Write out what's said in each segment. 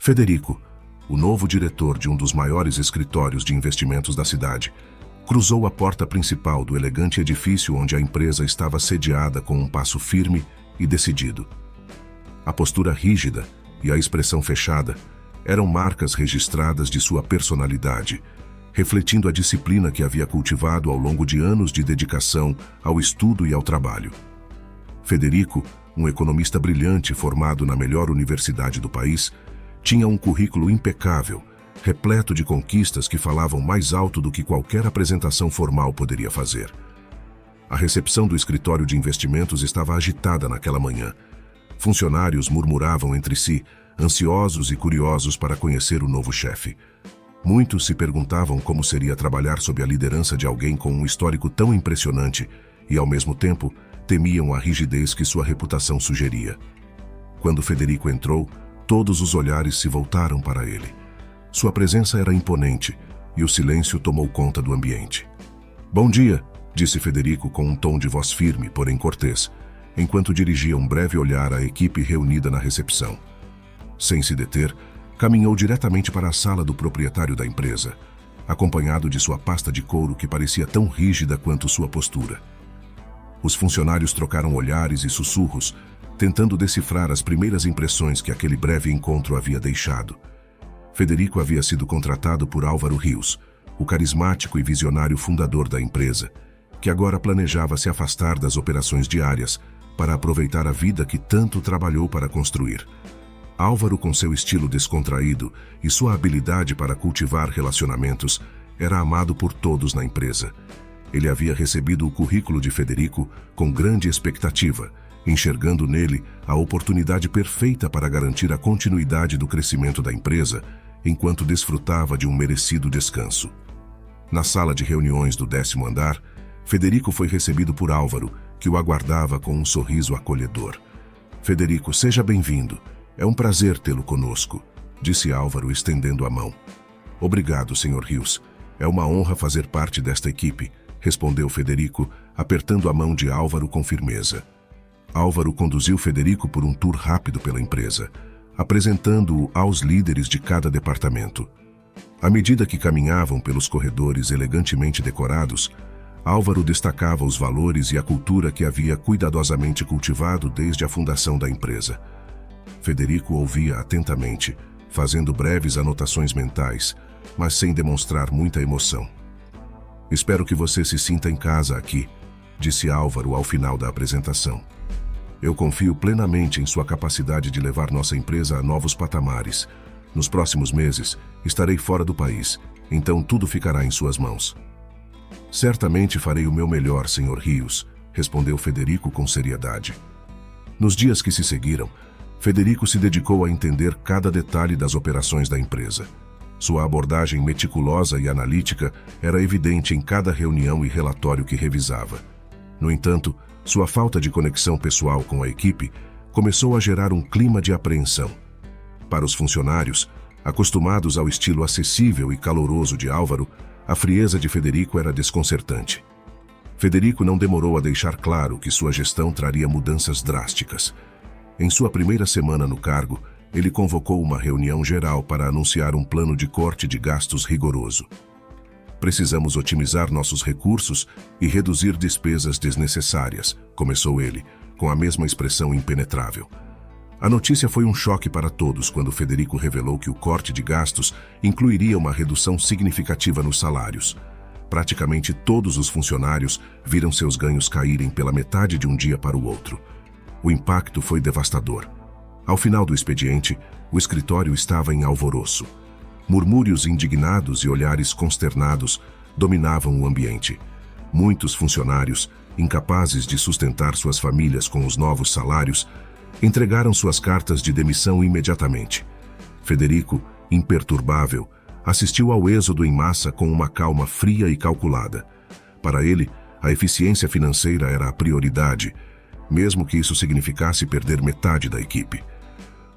Federico, o novo diretor de um dos maiores escritórios de investimentos da cidade, cruzou a porta principal do elegante edifício onde a empresa estava sediada com um passo firme e decidido. A postura rígida e a expressão fechada eram marcas registradas de sua personalidade, refletindo a disciplina que havia cultivado ao longo de anos de dedicação ao estudo e ao trabalho. Federico, um economista brilhante formado na melhor universidade do país, tinha um currículo impecável, repleto de conquistas que falavam mais alto do que qualquer apresentação formal poderia fazer. A recepção do escritório de investimentos estava agitada naquela manhã. Funcionários murmuravam entre si, ansiosos e curiosos para conhecer o novo chefe. Muitos se perguntavam como seria trabalhar sob a liderança de alguém com um histórico tão impressionante e, ao mesmo tempo, temiam a rigidez que sua reputação sugeria. Quando Federico entrou, todos os olhares se voltaram para ele. Sua presença era imponente e o silêncio tomou conta do ambiente. "Bom dia", disse Federico com um tom de voz firme, porém cortês, enquanto dirigia um breve olhar à equipe reunida na recepção. Sem se deter, caminhou diretamente para a sala do proprietário da empresa, acompanhado de sua pasta de couro que parecia tão rígida quanto sua postura. Os funcionários trocaram olhares e sussurros, tentando decifrar as primeiras impressões que aquele breve encontro havia deixado. Federico havia sido contratado por Álvaro Rios, o carismático e visionário fundador da empresa, que agora planejava se afastar das operações diárias para aproveitar a vida que tanto trabalhou para construir. Álvaro, com seu estilo descontraído e sua habilidade para cultivar relacionamentos, era amado por todos na empresa. Ele havia recebido o currículo de Federico com grande expectativa, enxergando nele a oportunidade perfeita para garantir a continuidade do crescimento da empresa, enquanto desfrutava de um merecido descanso. Na sala de reuniões do 10º andar, Federico foi recebido por Álvaro, que o aguardava com um sorriso acolhedor. "Federico, seja bem-vindo. É um prazer tê-lo conosco", disse Álvaro, estendendo a mão. "Obrigado, Sr. Rios. É uma honra fazer parte desta equipe", respondeu Federico, apertando a mão de Álvaro com firmeza. Álvaro conduziu Federico por um tour rápido pela empresa, apresentando-o aos líderes de cada departamento. À medida que caminhavam pelos corredores elegantemente decorados, Álvaro destacava os valores e a cultura que havia cuidadosamente cultivado desde a fundação da empresa. Federico ouvia atentamente, fazendo breves anotações mentais, mas sem demonstrar muita emoção. "Espero que você se sinta em casa aqui", disse Álvaro ao final da apresentação. "Eu confio plenamente em sua capacidade de levar nossa empresa a novos patamares. Nos próximos meses, estarei fora do país, então tudo ficará em suas mãos." "Certamente farei o meu melhor, Sr. Rios", respondeu Federico com seriedade. Nos dias que se seguiram, Federico se dedicou a entender cada detalhe das operações da empresa. Sua abordagem meticulosa e analítica era evidente em cada reunião e relatório que revisava. No entanto, sua falta de conexão pessoal com a equipe começou a gerar um clima de apreensão. Para os funcionários, acostumados ao estilo acessível e caloroso de Álvaro, a frieza de Federico era desconcertante. Federico não demorou a deixar claro que sua gestão traria mudanças drásticas. Em sua primeira semana no cargo, ele convocou uma reunião geral para anunciar um plano de corte de gastos rigoroso. "Precisamos otimizar nossos recursos e reduzir despesas desnecessárias", começou ele, com a mesma expressão impenetrável. A notícia foi um choque para todos quando Federico revelou que o corte de gastos incluiria uma redução significativa nos salários. Praticamente todos os funcionários viram seus ganhos caírem pela metade de um dia para o outro. O impacto foi devastador. Ao final do expediente, o escritório estava em alvoroço. Murmúrios indignados e olhares consternados dominavam o ambiente. Muitos funcionários, incapazes de sustentar suas famílias com os novos salários, entregaram suas cartas de demissão imediatamente. Federico, imperturbável, assistiu ao êxodo em massa com uma calma fria e calculada. Para ele, a eficiência financeira era a prioridade, mesmo que isso significasse perder metade da equipe.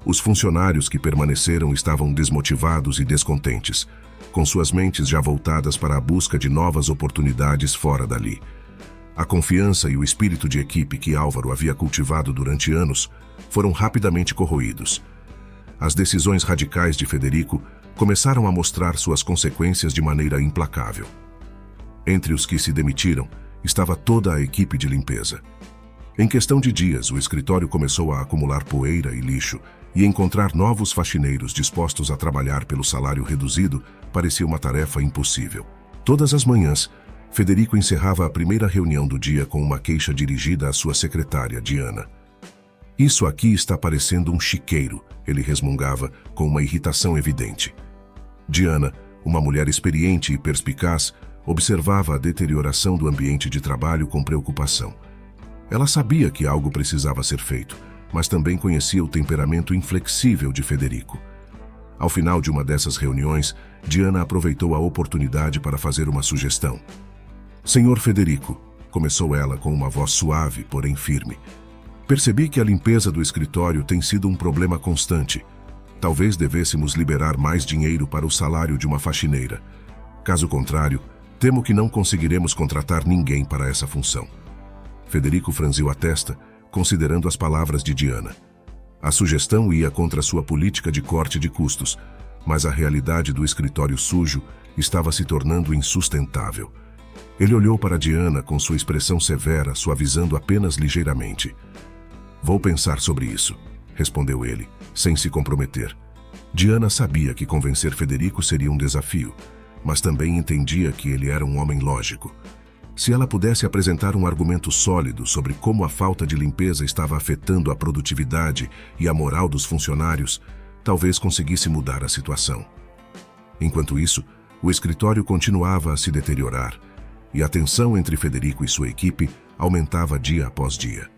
Os funcionários que permaneceram estavam desmotivados e descontentes, com suas mentes já voltadas para a busca de novas oportunidades fora dali. A confiança e o espírito de equipe que Álvaro havia cultivado durante anos foram rapidamente corroídos. As decisões radicais de Federico começaram a mostrar suas consequências de maneira implacável. Entre os que se demitiram estava toda a equipe de limpeza. Em questão de dias, o escritório começou a acumular poeira e lixo, e encontrar novos faxineiros dispostos a trabalhar pelo salário reduzido parecia uma tarefa impossível. Todas as manhãs, Federico encerrava a primeira reunião do dia com uma queixa dirigida à sua secretária, Diana. "Isso aqui está parecendo um chiqueiro", ele resmungava com uma irritação evidente. Diana, uma mulher experiente e perspicaz, observava a deterioração do ambiente de trabalho com preocupação. Ela sabia que algo precisava ser feito, mas também conhecia o temperamento inflexível de Federico. Ao final de uma dessas reuniões, Diana aproveitou a oportunidade para fazer uma sugestão. "Senhor Federico", começou ela com uma voz suave, porém firme, "percebi que a limpeza do escritório tem sido um problema constante. Talvez devêssemos liberar mais dinheiro para o salário de uma faxineira. Caso contrário, temo que não conseguiremos contratar ninguém para essa função." Federico franziu a testa, considerando as palavras de Diana. A sugestão ia contra sua política de corte de custos, mas a realidade do escritório sujo estava se tornando insustentável. Ele olhou para Diana com sua expressão severa, suavizando apenas ligeiramente. "Vou pensar sobre isso", respondeu ele, sem se comprometer. Diana sabia que convencer Federico seria um desafio, mas também entendia que ele era um homem lógico. Se ela pudesse apresentar um argumento sólido sobre como a falta de limpeza estava afetando a produtividade e a moral dos funcionários, talvez conseguisse mudar a situação. Enquanto isso, o escritório continuava a se deteriorar, e a tensão entre Federico e sua equipe aumentava dia após dia.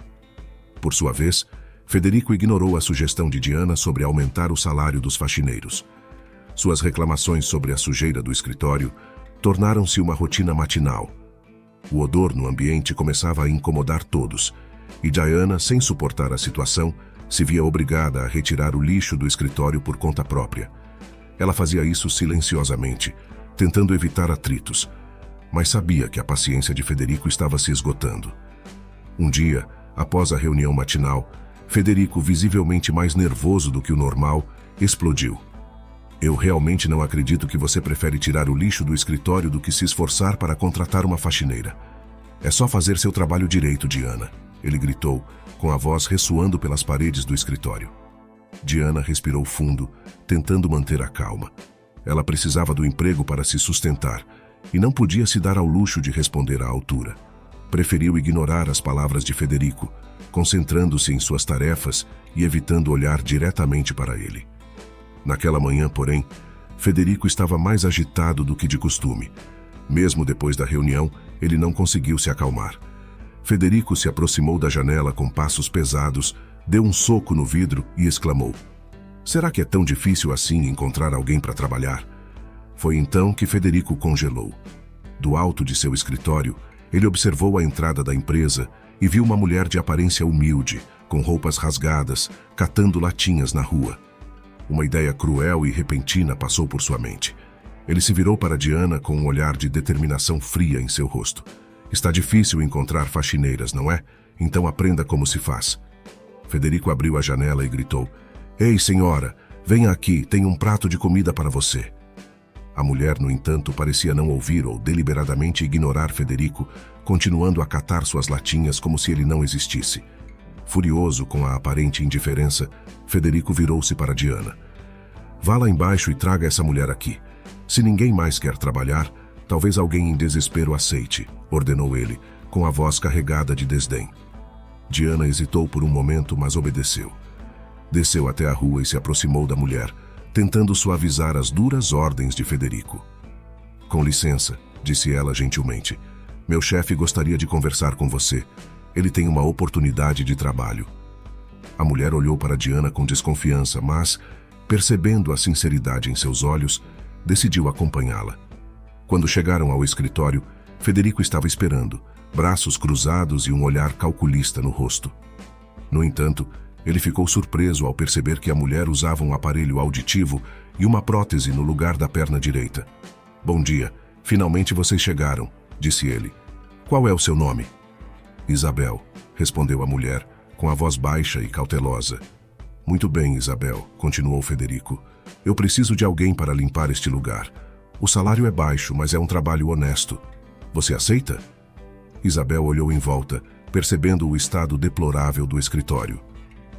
Por sua vez, Federico ignorou a sugestão de Diana sobre aumentar o salário dos faxineiros. Suas reclamações sobre a sujeira do escritório tornaram-se uma rotina matinal. O odor no ambiente começava a incomodar todos, e Diana, sem suportar a situação, se via obrigada a retirar o lixo do escritório por conta própria. Ela fazia isso silenciosamente, tentando evitar atritos, mas sabia que a paciência de Federico estava se esgotando. Um dia, após a reunião matinal, Federico, visivelmente mais nervoso do que o normal, explodiu. "Eu realmente não acredito que você prefere tirar o lixo do escritório do que se esforçar para contratar uma faxineira. É só fazer seu trabalho direito, Diana", ele gritou, com a voz ressoando pelas paredes do escritório. Diana respirou fundo, tentando manter a calma. Ela precisava do emprego para se sustentar e não podia se dar ao luxo de responder à altura. Preferiu ignorar as palavras de Federico, concentrando-se em suas tarefas e evitando olhar diretamente para ele. Naquela manhã, porém, Federico estava mais agitado do que de costume. Mesmo depois da reunião, ele não conseguiu se acalmar. Federico se aproximou da janela com passos pesados, deu um soco no vidro e exclamou: "Será que é tão difícil assim encontrar alguém para trabalhar?" Foi então que Federico congelou. Do alto de seu escritório, ele observou a entrada da empresa e viu uma mulher de aparência humilde, com roupas rasgadas, catando latinhas na rua. Uma ideia cruel e repentina passou por sua mente. Ele se virou para Diana com um olhar de determinação fria em seu rosto. "Está difícil encontrar faxineiras, não é? Então aprenda como se faz." Federico abriu a janela e gritou: "Ei, senhora, venha aqui, tenho um prato de comida para você." A mulher, no entanto, parecia não ouvir ou deliberadamente ignorar Federico, continuando a catar suas latinhas como se ele não existisse. Furioso com a aparente indiferença, Federico virou-se para Diana. "Vá lá embaixo e traga essa mulher aqui. Se ninguém mais quer trabalhar, talvez alguém em desespero aceite", ordenou ele, com a voz carregada de desdém. Diana hesitou por um momento, mas obedeceu. Desceu até a rua e se aproximou da mulher, tentando suavizar as duras ordens de Federico. "Com licença", disse ela gentilmente. "Meu chefe gostaria de conversar com você. Ele tem uma oportunidade de trabalho." A mulher olhou para Diana com desconfiança, mas, percebendo a sinceridade em seus olhos, decidiu acompanhá-la. Quando chegaram ao escritório, Federico estava esperando, braços cruzados e um olhar calculista no rosto. No entanto, ele ficou surpreso ao perceber que a mulher usava um aparelho auditivo e uma prótese no lugar da perna direita. "Bom dia, finalmente vocês chegaram", disse ele. "Qual é o seu nome?" "Isabel", respondeu a mulher, com a voz baixa e cautelosa. Muito bem, Isabel, continuou Federico. Eu preciso de alguém para limpar este lugar. O salário é baixo, mas é um trabalho honesto. Você aceita? Isabel olhou em volta, percebendo o estado deplorável do escritório.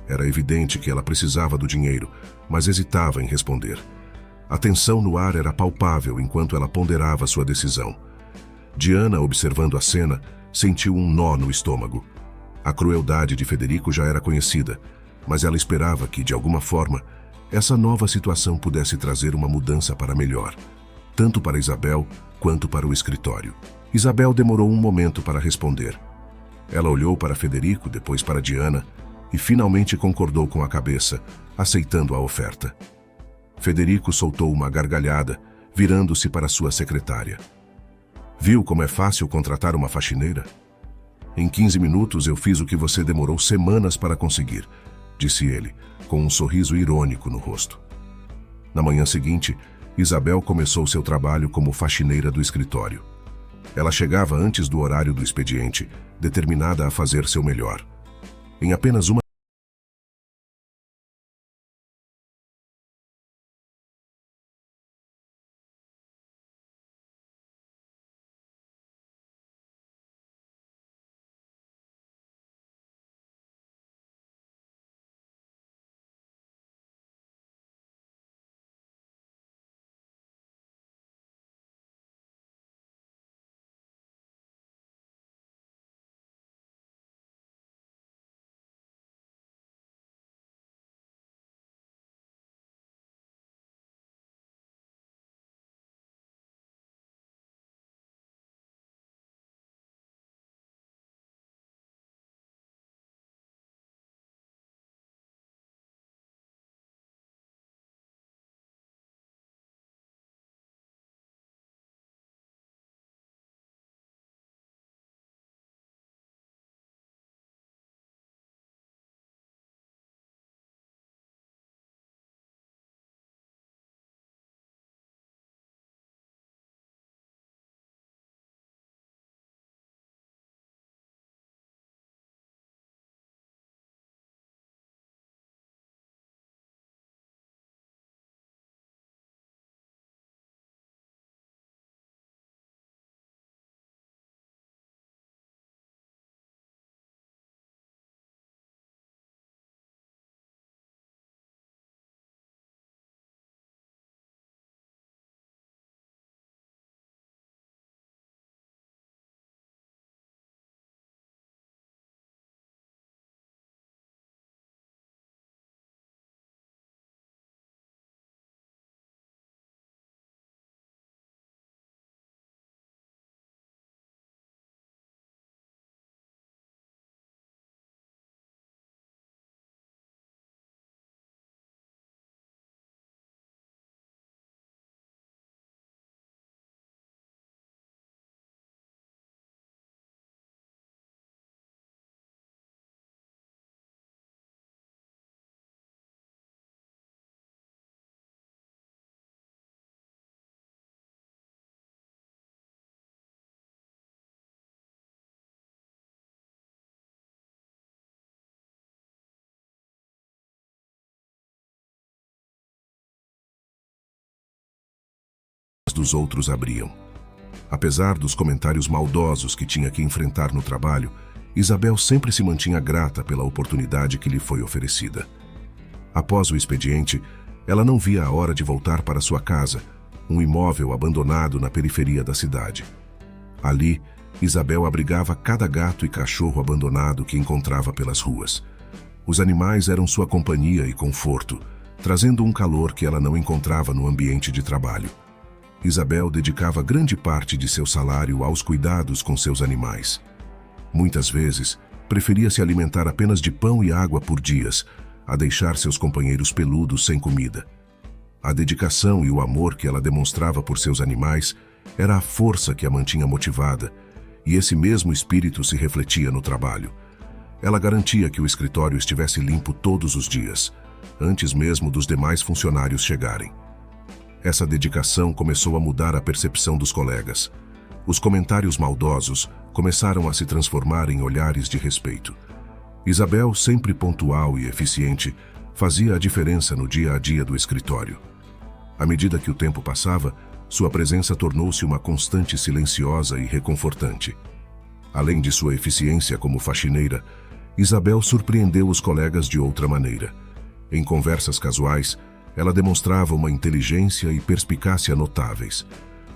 Era evidente que ela precisava do dinheiro, mas hesitava em responder. A tensão no ar era palpável enquanto ela ponderava sua decisão. Diana, observando a cena, sentiu um nó no estômago. A crueldade de Federico já era conhecida, mas ela esperava que, de alguma forma, essa nova situação pudesse trazer uma mudança para melhor, tanto para Isabel quanto para o escritório. Isabel demorou um momento para responder. Ela olhou para Federico, depois para Diana, e finalmente concordou com a cabeça, aceitando a oferta. Federico soltou uma gargalhada, virando-se para sua secretária. Viu como é fácil contratar uma faxineira? Em 15 minutos eu fiz o que você demorou semanas para conseguir, disse ele, com um sorriso irônico no rosto. Na manhã seguinte, Isabel começou seu trabalho como faxineira do escritório. Ela chegava antes do horário do expediente, determinada a fazer seu melhor. Em apenas uma dos outros abriam. Apesar dos comentários maldosos que tinha que enfrentar no trabalho, Isabel sempre se mantinha grata pela oportunidade que lhe foi oferecida. Após o expediente, ela não via a hora de voltar para sua casa, um imóvel abandonado na periferia da cidade. Ali, Isabel abrigava cada gato e cachorro abandonado que encontrava pelas ruas. Os animais eram sua companhia e conforto, trazendo um calor que ela não encontrava no ambiente de trabalho. Isabel dedicava grande parte de seu salário aos cuidados com seus animais. Muitas vezes, preferia se alimentar apenas de pão e água por dias, a deixar seus companheiros peludos sem comida. A dedicação e o amor que ela demonstrava por seus animais era a força que a mantinha motivada, e esse mesmo espírito se refletia no trabalho. Ela garantia que o escritório estivesse limpo todos os dias, antes mesmo dos demais funcionários chegarem. Essa dedicação começou a mudar a percepção dos colegas. Os comentários maldosos começaram a se transformar em olhares de respeito. Isabel, sempre pontual e eficiente, fazia a diferença no dia a dia do escritório. À medida que o tempo passava, sua presença tornou-se uma constante silenciosa e reconfortante. Além de sua eficiência como faxineira, Isabel surpreendeu os colegas de outra maneira. Em conversas casuais, ela demonstrava uma inteligência e perspicácia notáveis.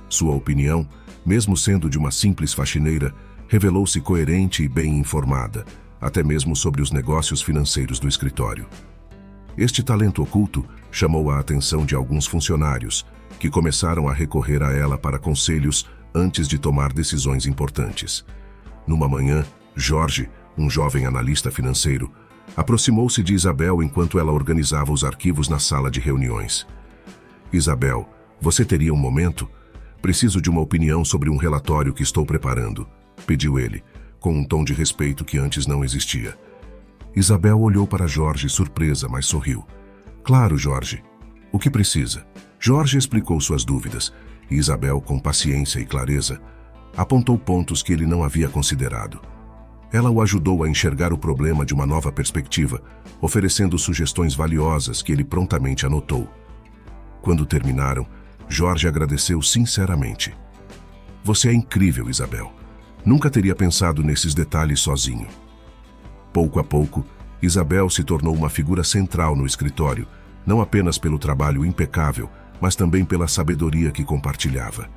Sua opinião, mesmo sendo de uma simples faxineira, revelou-se coerente e bem informada, até mesmo sobre os negócios financeiros do escritório. Este talento oculto chamou a atenção de alguns funcionários, que começaram a recorrer a ela para conselhos antes de tomar decisões importantes. Numa manhã, Jorge, um jovem analista financeiro, aproximou-se de Isabel enquanto ela organizava os arquivos na sala de reuniões. Isabel, você teria um momento? Preciso de uma opinião sobre um relatório que estou preparando, pediu ele, com um tom de respeito que antes não existia. Isabel olhou para Jorge surpresa, mas sorriu. Claro, Jorge. O que precisa? Jorge explicou suas dúvidas, e Isabel, com paciência e clareza, apontou pontos que ele não havia considerado. Ela o ajudou a enxergar o problema de uma nova perspectiva, oferecendo sugestões valiosas que ele prontamente anotou. Quando terminaram, Jorge agradeceu sinceramente. Você é incrível, Isabel. Nunca teria pensado nesses detalhes sozinho. Pouco a pouco, Isabel se tornou uma figura central no escritório, não apenas pelo trabalho impecável, mas também pela sabedoria que compartilhava.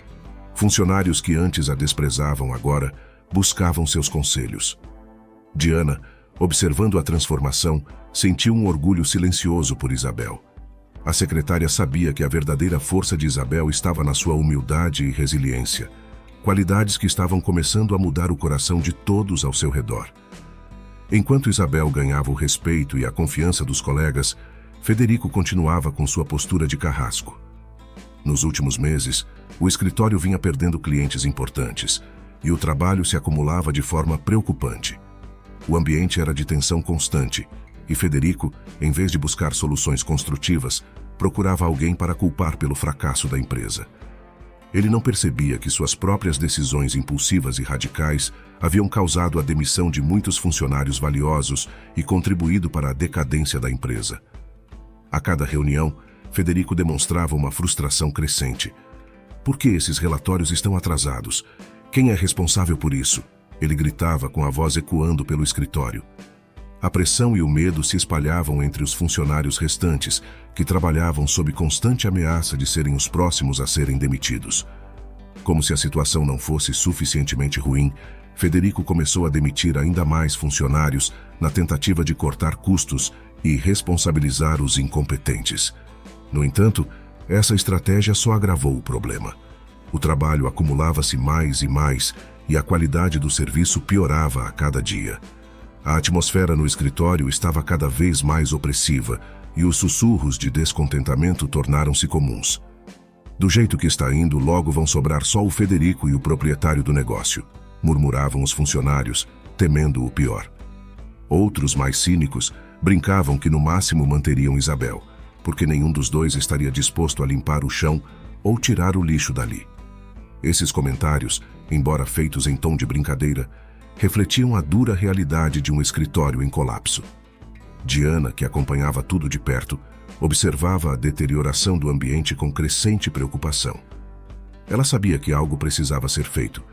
Funcionários que antes a desprezavam agora buscavam seus conselhos. Diana, observando a transformação, sentiu um orgulho silencioso por Isabel. A secretária sabia que a verdadeira força de Isabel estava na sua humildade e resiliência, qualidades que estavam começando a mudar o coração de todos ao seu redor. Enquanto Isabel ganhava o respeito e a confiança dos colegas, Federico continuava com sua postura de carrasco. Nos últimos meses, o escritório vinha perdendo clientes importantes, e o trabalho se acumulava de forma preocupante. O ambiente era de tensão constante, e Federico, em vez de buscar soluções construtivas, procurava alguém para culpar pelo fracasso da empresa. Ele não percebia que suas próprias decisões impulsivas e radicais haviam causado a demissão de muitos funcionários valiosos e contribuído para a decadência da empresa. A cada reunião, Federico demonstrava uma frustração crescente. Por que esses relatórios estão atrasados? Quem é responsável por isso? Ele gritava com a voz ecoando pelo escritório. A pressão e o medo se espalhavam entre os funcionários restantes, que trabalhavam sob constante ameaça de serem os próximos a serem demitidos. Como se a situação não fosse suficientemente ruim, Federico começou a demitir ainda mais funcionários na tentativa de cortar custos e responsabilizar os incompetentes. No entanto, essa estratégia só agravou o problema. O trabalho acumulava-se mais e mais, e a qualidade do serviço piorava a cada dia. A atmosfera no escritório estava cada vez mais opressiva, e os sussurros de descontentamento tornaram-se comuns. Do jeito que está indo, logo vão sobrar só o Federico e o proprietário do negócio, murmuravam os funcionários, temendo o pior. Outros, mais cínicos, brincavam que no máximo manteriam Isabel, porque nenhum dos dois estaria disposto a limpar o chão ou tirar o lixo dali. Esses comentários, embora feitos em tom de brincadeira, refletiam a dura realidade de um escritório em colapso. Diana, que acompanhava tudo de perto, observava a deterioração do ambiente com crescente preocupação. Ela sabia que algo precisava ser feito,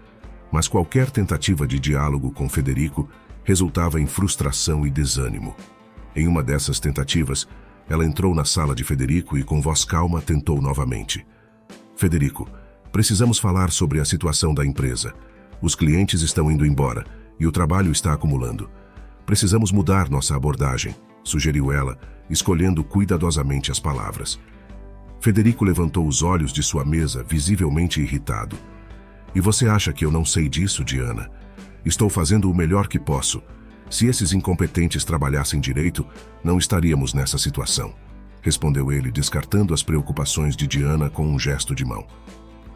mas qualquer tentativa de diálogo com Federico resultava em frustração e desânimo. Em uma dessas tentativas, ela entrou na sala de Federico e, com voz calma, tentou novamente. Federico, precisamos falar sobre a situação da empresa. Os clientes estão indo embora e o trabalho está acumulando. Precisamos mudar nossa abordagem, sugeriu ela, escolhendo cuidadosamente as palavras. Federico levantou os olhos de sua mesa, visivelmente irritado. E você acha que eu não sei disso, Diana? Estou fazendo o melhor que posso. Se esses incompetentes trabalhassem direito, não estaríamos nessa situação, respondeu ele, descartando as preocupações de Diana com um gesto de mão.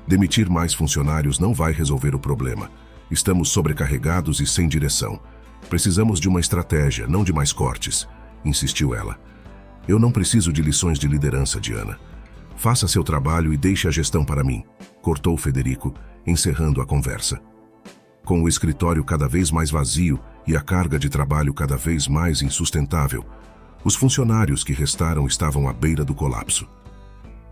Demitir mais funcionários não vai resolver o problema. Estamos sobrecarregados e sem direção. Precisamos de uma estratégia, não de mais cortes, insistiu ela. Eu não preciso de lições de liderança, Diana. Faça seu trabalho e deixe a gestão para mim, cortou Federico, encerrando a conversa. Com o escritório cada vez mais vazio e a carga de trabalho cada vez mais insustentável, Os funcionários que restaram estavam à beira do colapso.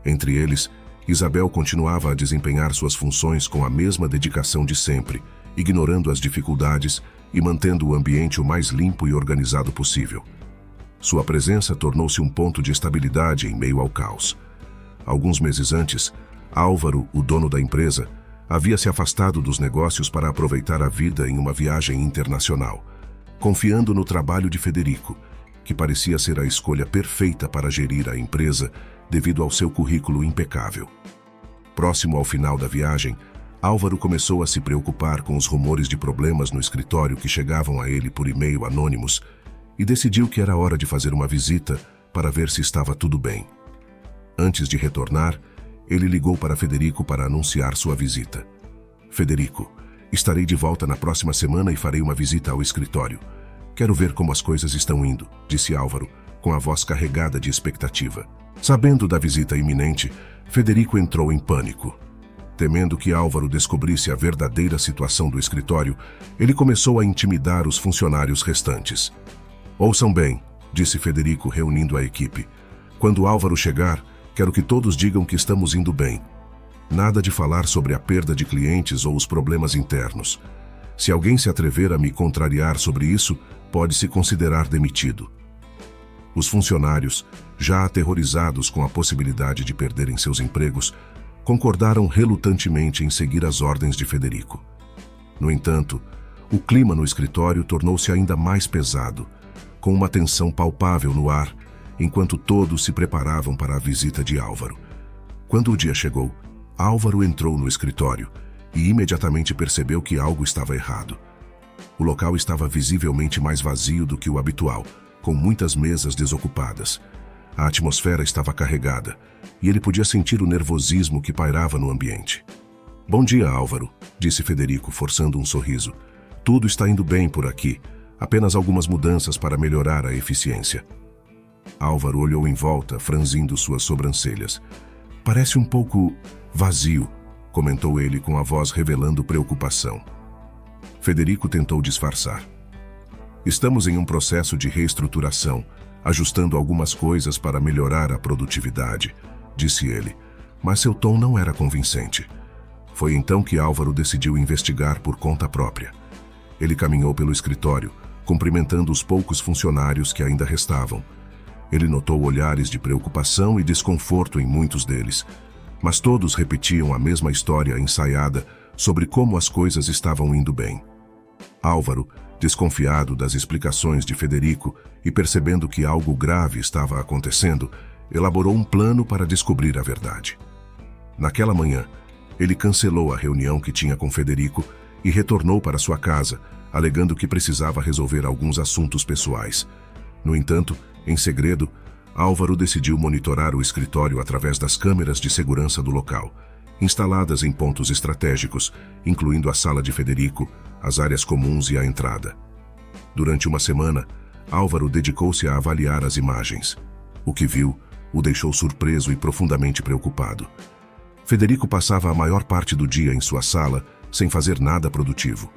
Entre eles, Isabel continuava a desempenhar suas funções com a mesma dedicação de sempre, ignorando as dificuldades e mantendo o ambiente o mais limpo e organizado possível. Sua presença tornou-se um ponto de estabilidade em meio ao caos. Alguns meses antes, Álvaro, o dono da empresa, havia se afastado dos negócios para aproveitar a vida em uma viagem internacional, confiando no trabalho de Federico, que parecia ser a escolha perfeita para gerir a empresa devido ao seu currículo impecável. Próximo ao final da viagem, Álvaro começou a se preocupar com os rumores de problemas no escritório que chegavam a ele por e-mail anônimos e decidiu que era hora de fazer uma visita para ver se estava tudo bem. Antes de retornar, ele ligou para Federico para anunciar sua visita. Federico, estarei de volta na próxima semana e farei uma visita ao escritório. Quero ver como as coisas estão indo, disse Álvaro, com a voz carregada de expectativa. Sabendo da visita iminente, Federico entrou em pânico. Temendo que Álvaro descobrisse a verdadeira situação do escritório, ele começou a intimidar os funcionários restantes. Ouçam bem, disse Federico, reunindo a equipe. Quando Álvaro chegar, quero que todos digam que estamos indo bem. Nada de falar sobre a perda de clientes ou os problemas internos. Se alguém se atrever a me contrariar sobre isso, pode se considerar demitido. Os funcionários, já aterrorizados com a possibilidade de perderem seus empregos, concordaram relutantemente em seguir as ordens de Federico. No entanto, o clima no escritório tornou-se ainda mais pesado, com uma tensão palpável no ar, enquanto todos se preparavam para a visita de Álvaro. Quando o dia chegou, Álvaro entrou no escritório e imediatamente percebeu que algo estava errado. O local estava visivelmente mais vazio do que o habitual, com muitas mesas desocupadas. A atmosfera estava carregada e ele podia sentir o nervosismo que pairava no ambiente. Bom dia, Álvaro, disse Federico, forçando um sorriso. Tudo está indo bem por aqui, apenas algumas mudanças para melhorar a eficiência. Álvaro olhou em volta, franzindo suas sobrancelhas. Parece um pouco vazio, comentou ele com a voz revelando preocupação. Federico tentou disfarçar. Estamos em um processo de reestruturação, ajustando algumas coisas para melhorar a produtividade, disse ele, mas seu tom não era convincente. Foi então que Álvaro decidiu investigar por conta própria. Ele caminhou pelo escritório, cumprimentando os poucos funcionários que ainda restavam. Ele notou olhares de preocupação e desconforto em muitos deles, mas todos repetiam a mesma história ensaiada sobre como as coisas estavam indo bem. Álvaro, desconfiado das explicações de Federico e percebendo que algo grave estava acontecendo, elaborou um plano para descobrir a verdade. Naquela manhã, ele cancelou a reunião que tinha com Federico e retornou para sua casa, alegando que precisava resolver alguns assuntos pessoais. No entanto, em segredo, Álvaro decidiu monitorar o escritório através das câmeras de segurança do local, instaladas em pontos estratégicos, incluindo a sala de Federico, as áreas comuns e a entrada. Durante uma semana, Álvaro dedicou-se a avaliar as imagens. O que viu o deixou surpreso e profundamente preocupado. Federico passava a maior parte do dia em sua sala, sem fazer nada produtivo.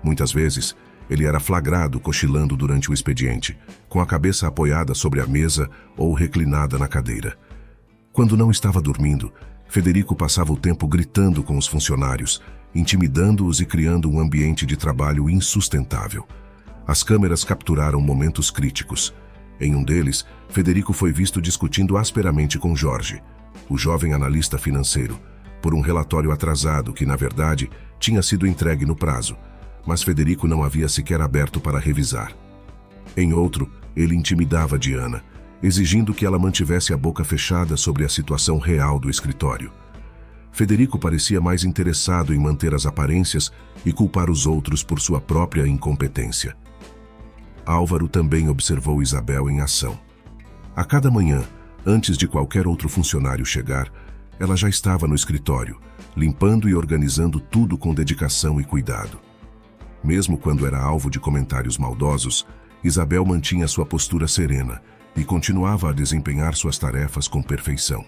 Muitas vezes, ele era flagrado cochilando durante o expediente, com a cabeça apoiada sobre a mesa ou reclinada na cadeira. Quando não estava dormindo, Federico passava o tempo gritando com os funcionários, intimidando-os e criando um ambiente de trabalho insustentável. As câmeras capturaram momentos críticos. Em um deles, Federico foi visto discutindo asperamente com Jorge, o jovem analista financeiro, por um relatório atrasado que, na verdade, tinha sido entregue no prazo, mas Federico não havia sequer aberto para revisar. Em outro, ele intimidava Diana, exigindo que ela mantivesse a boca fechada sobre a situação real do escritório. Federico parecia mais interessado em manter as aparências e culpar os outros por sua própria incompetência. Álvaro também observou Isabel em ação. A cada manhã, antes de qualquer outro funcionário chegar, ela já estava no escritório, limpando e organizando tudo com dedicação e cuidado. Mesmo quando era alvo de comentários maldosos, Isabel mantinha sua postura serena e continuava a desempenhar suas tarefas com perfeição.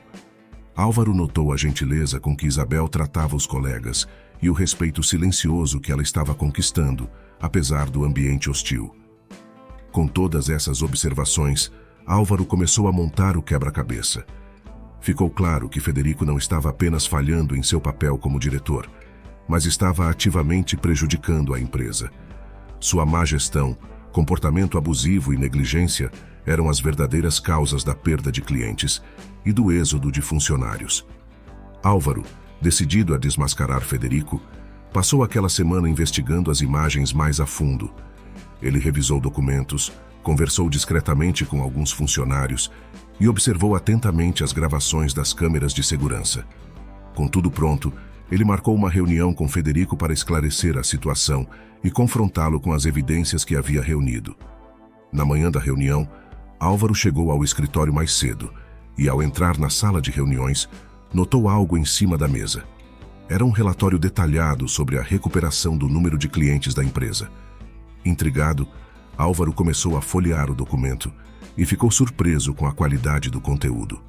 Álvaro notou a gentileza com que Isabel tratava os colegas e o respeito silencioso que ela estava conquistando, apesar do ambiente hostil. Com todas essas observações, Álvaro começou a montar o quebra-cabeça. Ficou claro que Federico não estava apenas falhando em seu papel como diretor, mas estava ativamente prejudicando a empresa. Sua má gestão, comportamento abusivo e negligência eram as verdadeiras causas da perda de clientes e do êxodo de funcionários. Álvaro, decidido a desmascarar Federico, passou aquela semana investigando as imagens mais a fundo. Ele revisou documentos, conversou discretamente com alguns funcionários e observou atentamente as gravações das câmeras de segurança. Com tudo pronto, ele marcou uma reunião com Federico para esclarecer a situação e confrontá-lo com as evidências que havia reunido. Na manhã da reunião, Álvaro chegou ao escritório mais cedo e, ao entrar na sala de reuniões, notou algo em cima da mesa. Era um relatório detalhado sobre a recuperação do número de clientes da empresa. Intrigado, Álvaro começou a folhear o documento e ficou surpreso com a qualidade do conteúdo.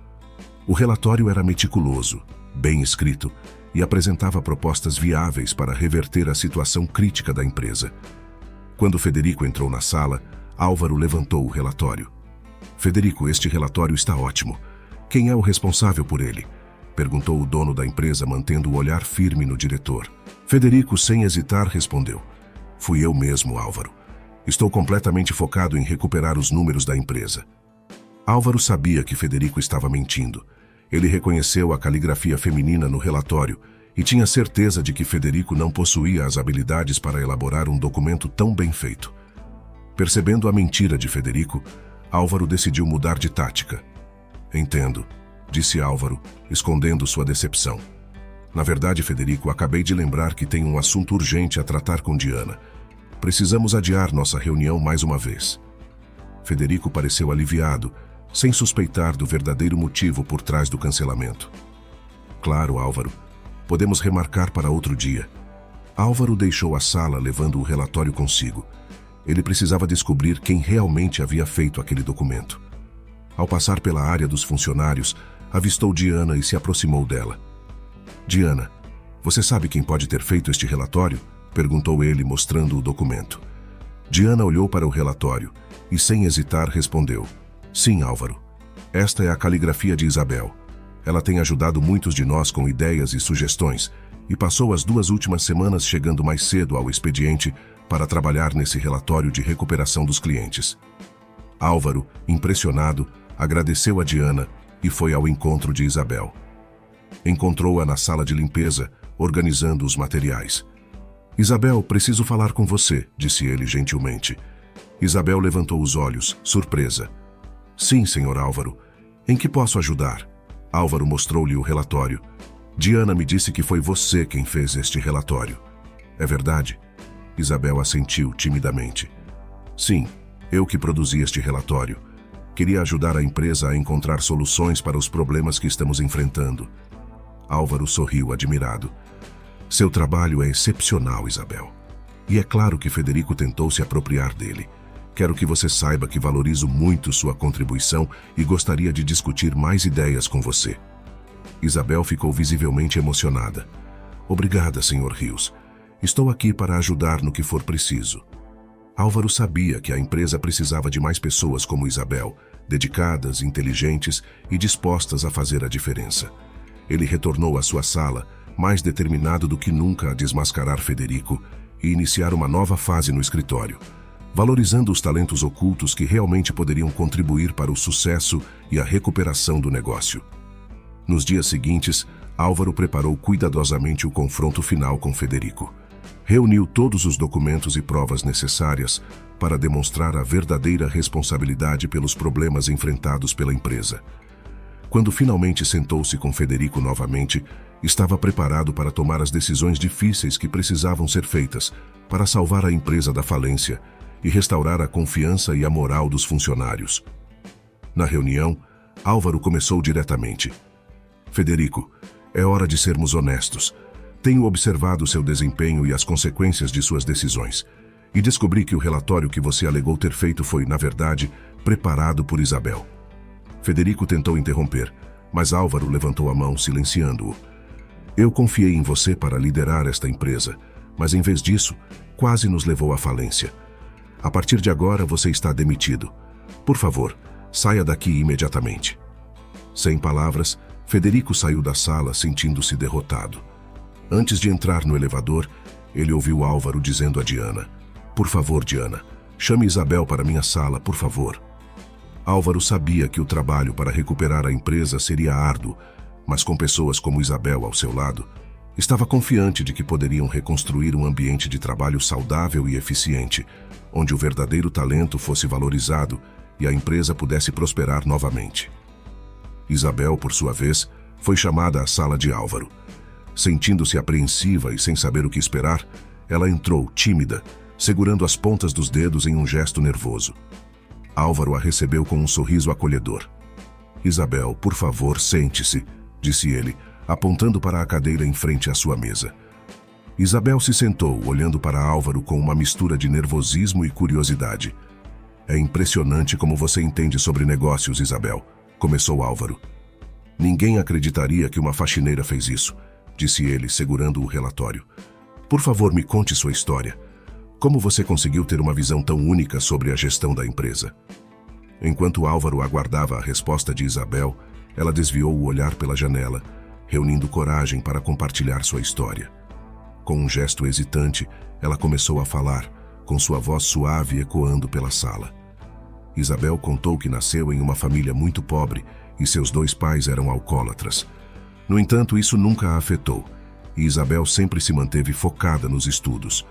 O relatório era meticuloso, bem escrito e apresentava propostas viáveis para reverter a situação crítica da empresa. Quando Federico entrou na sala, Álvaro levantou o relatório. "Federico, este relatório está ótimo. Quem é o responsável por ele?" perguntou o dono da empresa, mantendo o olhar firme no diretor. Federico, sem hesitar, respondeu: "Fui eu mesmo, Álvaro. Estou completamente focado em recuperar os números da empresa." Álvaro sabia que Federico estava mentindo. Ele reconheceu a caligrafia feminina no relatório e tinha certeza de que Federico não possuía as habilidades para elaborar um documento tão bem feito. Percebendo a mentira de Federico, Álvaro decidiu mudar de tática. "Entendo", disse Álvaro, escondendo sua decepção. "Na verdade, Federico, acabei de lembrar que tenho um assunto urgente a tratar com Diana. Precisamos adiar nossa reunião mais uma vez." Federico pareceu aliviado, sem suspeitar do verdadeiro motivo por trás do cancelamento. "Claro, Álvaro. Podemos remarcar para outro dia." Álvaro deixou a sala levando o relatório consigo. Ele precisava descobrir quem realmente havia feito aquele documento. Ao passar pela área dos funcionários, avistou Diana e se aproximou dela. "Diana, você sabe quem pode ter feito este relatório?" perguntou ele, mostrando o documento. Diana olhou para o relatório e, sem hesitar, respondeu: "Sim, Álvaro. Esta é a caligrafia de Isabel. Ela tem ajudado muitos de nós com ideias e sugestões e passou as 2 últimas semanas chegando mais cedo ao expediente para trabalhar nesse relatório de recuperação dos clientes." Álvaro, impressionado, agradeceu a Diana e foi ao encontro de Isabel. Encontrou-a na sala de limpeza, organizando os materiais. "Isabel, preciso falar com você", disse ele gentilmente. Isabel levantou os olhos, surpresa. "Sim, senhor Álvaro. Em que posso ajudar?" Álvaro mostrou-lhe o relatório. "Diana me disse que foi você quem fez este relatório. É verdade?" Isabel assentiu timidamente. "Sim, eu que produzi este relatório. Queria ajudar a empresa a encontrar soluções para os problemas que estamos enfrentando." Álvaro sorriu admirado. "Seu trabalho é excepcional, Isabel. E é claro que Federico tentou se apropriar dele. Quero que você saiba que valorizo muito sua contribuição e gostaria de discutir mais ideias com você." Isabel ficou visivelmente emocionada. "Obrigada, Sr. Rios. Estou aqui para ajudar no que for preciso." Álvaro sabia que a empresa precisava de mais pessoas como Isabel, dedicadas, inteligentes e dispostas a fazer a diferença. Ele retornou à sua sala, mais determinado do que nunca a desmascarar Federico e iniciar uma nova fase no escritório, valorizando os talentos ocultos que realmente poderiam contribuir para o sucesso e a recuperação do negócio. Nos dias seguintes, Álvaro preparou cuidadosamente o confronto final com Federico. Reuniu todos os documentos e provas necessárias para demonstrar a verdadeira responsabilidade pelos problemas enfrentados pela empresa. Quando finalmente sentou-se com Federico novamente, estava preparado para tomar as decisões difíceis que precisavam ser feitas para salvar a empresa da falência e restaurar a confiança e a moral dos funcionários. Na reunião, Álvaro começou diretamente: "Federico, é hora de sermos honestos. Tenho observado seu desempenho e as consequências de suas decisões, e descobri que o relatório que você alegou ter feito foi, na verdade, preparado por Isabel." Federico tentou interromper, mas Álvaro levantou a mão, silenciando-o. "Eu confiei em você para liderar esta empresa, mas em vez disso, quase nos levou à falência. A partir de agora, você está demitido. Por favor, Saia daqui imediatamente. Sem palavras, Federico saiu da sala sentindo-se derrotado. Antes de entrar no elevador, ele ouviu Álvaro dizendo a Diana: "Por favor, Diana, chame Isabel para minha sala, por favor." Álvaro sabia que o trabalho para recuperar a empresa seria árduo, mas com pessoas como Isabel ao seu lado, estava confiante de que poderiam reconstruir um ambiente de trabalho saudável e eficiente, onde o verdadeiro talento fosse valorizado e a empresa pudesse prosperar novamente. Isabel, por sua vez, foi chamada à sala de Álvaro. Sentindo-se apreensiva e sem saber o que esperar, ela entrou, tímida, segurando as pontas dos dedos em um gesto nervoso. Álvaro a recebeu com um sorriso acolhedor. "Isabel, por favor, sente-se", disse ele, apontando para a cadeira em frente à sua mesa. Isabel se sentou, olhando para Álvaro com uma mistura de nervosismo e curiosidade. "É impressionante como você entende sobre negócios, Isabel", começou Álvaro. "Ninguém acreditaria que uma faxineira fez isso", disse ele, segurando o relatório. "Por favor, me conte sua história. Como você conseguiu ter uma visão tão única sobre a gestão da empresa?" Enquanto Álvaro aguardava a resposta de Isabel, ela desviou o olhar pela janela, reunindo coragem para compartilhar sua história. Com um gesto hesitante, ela começou a falar, com sua voz suave ecoando pela sala. Isabel contou que nasceu em uma família muito pobre e seus 2 pais eram alcoólatras. No entanto, isso nunca a afetou, e Isabel sempre se manteve focada nos estudos.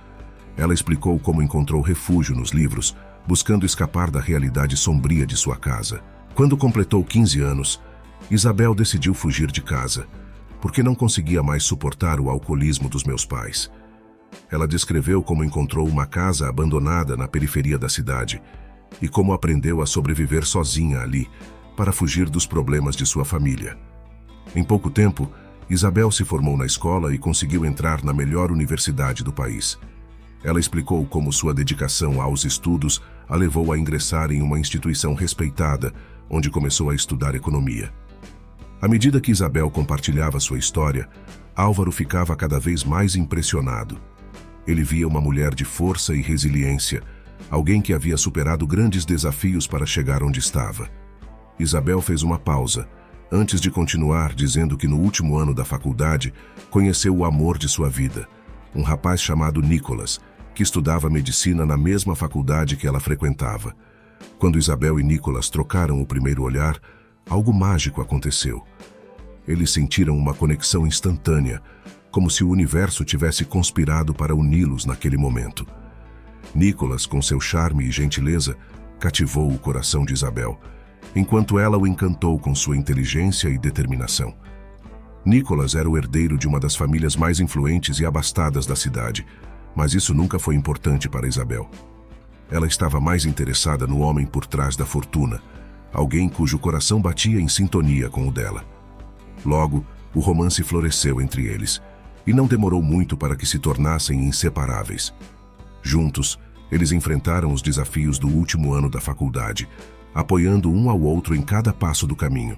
Ela explicou como encontrou refúgio nos livros, buscando escapar da realidade sombria de sua casa. Quando completou 15 anos, Isabel decidiu fugir de casa, porque não conseguia mais suportar o alcoolismo dos meus pais. Ela descreveu como encontrou uma casa abandonada na periferia da cidade e como aprendeu a sobreviver sozinha ali, para fugir dos problemas de sua família. Em pouco tempo, Isabel se formou na escola e conseguiu entrar na melhor universidade do país. Ela explicou como sua dedicação aos estudos a levou a ingressar em uma instituição respeitada, onde começou a estudar economia. À medida que Isabel compartilhava sua história, Álvaro ficava cada vez mais impressionado. Ele via uma mulher de força e resiliência, alguém que havia superado grandes desafios para chegar onde estava. Isabel fez uma pausa, antes de continuar, dizendo que no último ano da faculdade conheceu o amor de sua vida, um rapaz chamado Nicolas, que estudava medicina na mesma faculdade que ela frequentava. Quando Isabel e Nicolas trocaram o primeiro olhar, algo mágico aconteceu. Eles sentiram uma conexão instantânea, como se o universo tivesse conspirado para uni-los naquele momento. Nicolas, com seu charme e gentileza, cativou o coração de Isabel, enquanto ela o encantou com sua inteligência e determinação. Nicolas era o herdeiro de uma das famílias mais influentes e abastadas da cidade, mas isso nunca foi importante para Isabel. Ela estava mais interessada no homem por trás da fortuna, alguém cujo coração batia em sintonia com o dela. Logo, o romance floresceu entre eles, e não demorou muito para que se tornassem inseparáveis. Juntos, eles enfrentaram os desafios do último ano da faculdade, apoiando um ao outro em cada passo do caminho.